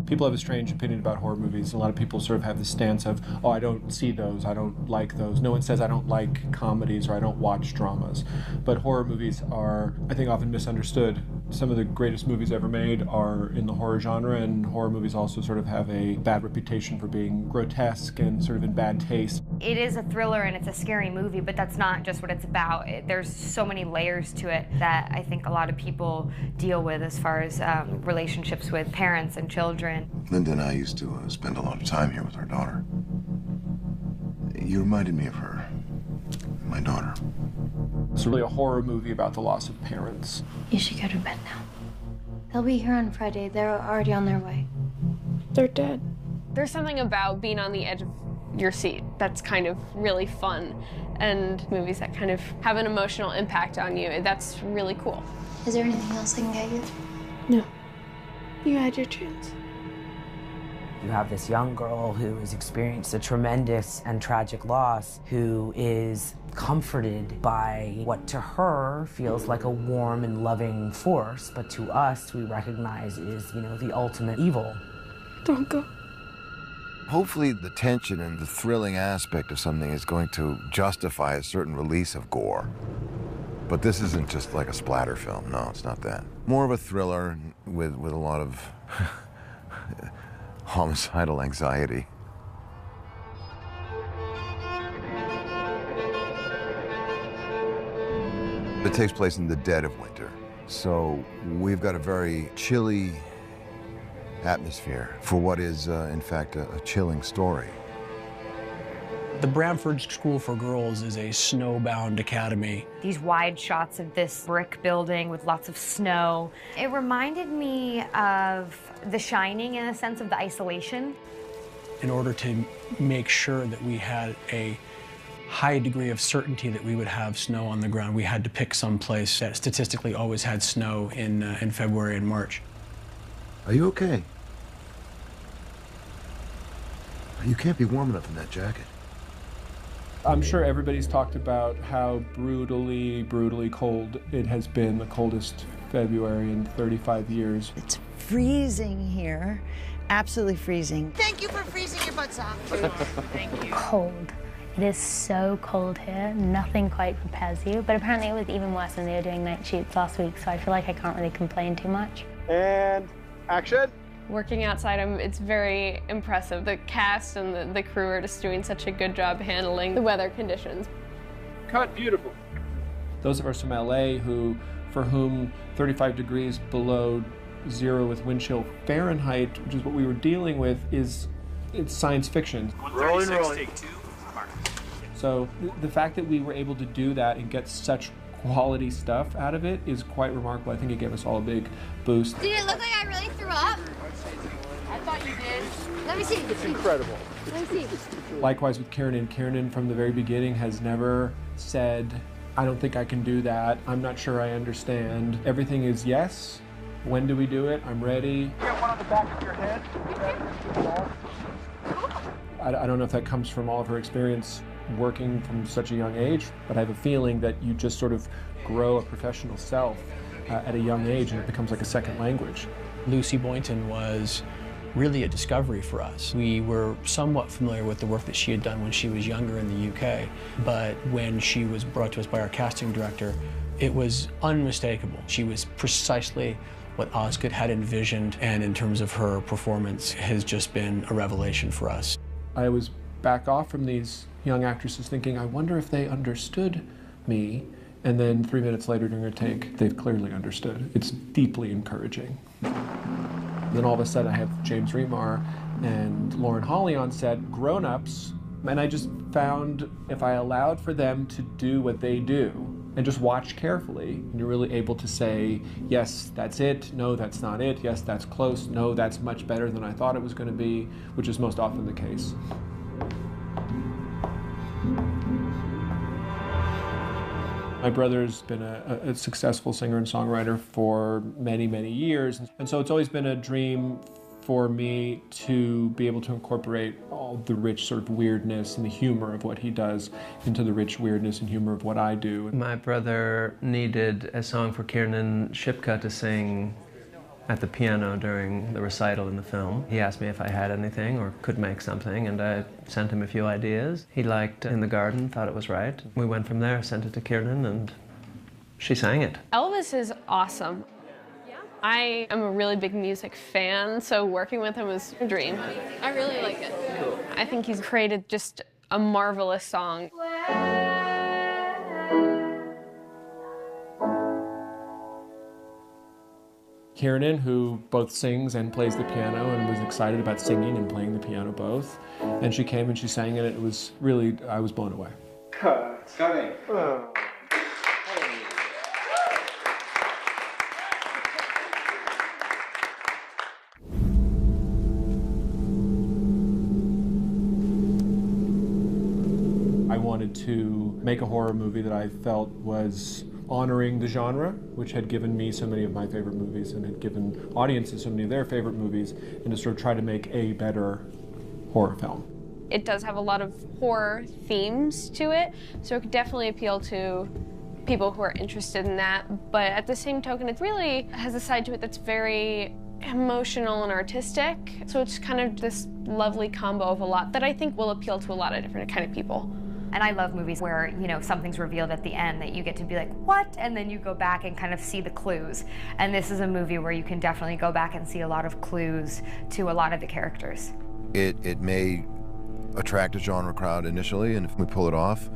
People have a strange opinion about horror movies. A lot of people sort of have the stance of, oh, I don't see those, I don't like those. No one says I don't like comedies or I don't watch dramas. But horror movies are, I think, often misunderstood. Some of the greatest movies ever made are in the horror genre, and horror movies also sort of have a bad reputation for being grotesque and sort of in bad taste. It is a thriller and it's a scary movie, but that's not just what it's about. There's so many layers to it that I think a lot of people deal with as far as relationships with parents and children. Linda and I used to spend a lot of time here with our daughter. You reminded me of her, my daughter. It's really a horror movie about the loss of parents. You should go to bed now. They'll be here on Friday. They're already on their way. They're dead. There's something about being on the edge of your seat that's kind of really fun, and movies that kind of have an emotional impact on you, that's really cool. Is there anything else I can get you? No. You had your chance. You have this young girl who has experienced a tremendous and tragic loss, who is comforted by what to her feels like a warm and loving force, but to us we recognize is, the ultimate evil. Don't go. Hopefully the tension and the thrilling aspect of something is going to justify a certain release of gore. But this isn't just like a splatter film. No, it's not that. More of a thriller with a lot of homicidal anxiety. It takes place in the dead of winter. So we've got a very chilly atmosphere for what is, in fact, a chilling story. The Bramford School for Girls is a snowbound academy. These wide shots of this brick building with lots of snow. It reminded me of The Shining in a sense of the isolation. In order to make sure that we had a high degree of certainty that we would have snow on the ground, we had to pick some place that statistically always had snow in February and March. Are you okay? You can't be warm enough in that jacket. I'm sure everybody's talked about how brutally, brutally cold it has been, the coldest February in 35 years. It's freezing here, absolutely freezing. Thank you for freezing your butts off. Thank you. Cold. It is so cold here. Nothing quite prepares you. But apparently it was even worse when they were doing night shoots last week, so I feel like I can't really complain too much. And action. Working outside, it's very impressive. The cast and the crew are just doing such a good job handling the weather conditions. Cut, beautiful. Those of us from LA for whom 35 degrees below zero with wind chill Fahrenheit, which is what we were dealing with, it's science fiction. 136, take two. So the fact that we were able to do that and get such quality stuff out of it is quite remarkable. I think it gave us all a big boost. Did it look like I really threw up? I thought you did. Let me see. It's incredible. Let me see. Likewise with Kiernan. Kiernan from the very beginning has never said, I don't think I can do that. I'm not sure I understand. Everything is yes. When do we do it? I'm ready. You got one on the back of your head. I don't know if that comes from all of her experience working from such a young age, but I have a feeling that you just sort of grow a professional self at a young age, and it becomes like a second language. Lucy Boynton was really a discovery for us. We were somewhat familiar with the work that she had done when she was younger in the UK, but when she was brought to us by our casting director, it was unmistakable. She was precisely what Osgood had envisioned, and in terms of her performance, has just been a revelation for us. I was back off from these young actresses thinking, I wonder if they understood me, and then 3 minutes later during a take, they've clearly understood. It's deeply encouraging. Then all of a sudden I have James Remar and Lauren Holly on set, grown-ups, and I just found if I allowed for them to do what they do and just watch carefully, and you're really able to say, yes, that's it, no, that's not it, yes, that's close, no, that's much better than I thought it was going to be, which is most often the case. My brother's been a successful singer and songwriter for many, many years. And so it's always been a dream for me to be able to incorporate all the rich sort of weirdness and the humor of what he does into the rich weirdness and humor of what I do. My brother needed a song for Kiernan Shipka to sing at the piano during the recital in the film. He asked me if I had anything or could make something, and I sent him a few ideas. He liked In the Garden, thought it was right. We went from there, sent it to Kiernan, and she sang it. Elvis is awesome. I am a really big music fan, so working with him was a dream. I really like it. Cool. I think he's created just a marvelous song. Kiernan, who both sings and plays the piano and was excited about singing and playing the piano both. And she came and she sang it. It was really, I was blown away. Coming. I wanted to make a horror movie that I felt was honoring the genre, which had given me so many of my favorite movies and had given audiences so many of their favorite movies, and to sort of try to make a better horror film. It does have a lot of horror themes to it, so it could definitely appeal to people who are interested in that. But at the same token, it really has a side to it that's very emotional and artistic. So it's kind of this lovely combo of a lot that I think will appeal to a lot of different kind of people. And I love movies where, you know, something's revealed at the end that you get to be like, what? And then you go back and kind of see the clues. And this is a movie where you can definitely go back and see a lot of clues to a lot of the characters. It may attract a genre crowd initially, and if we pull it off,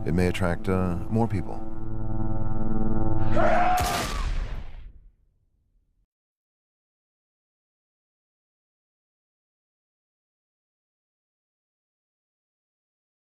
it may attract more people.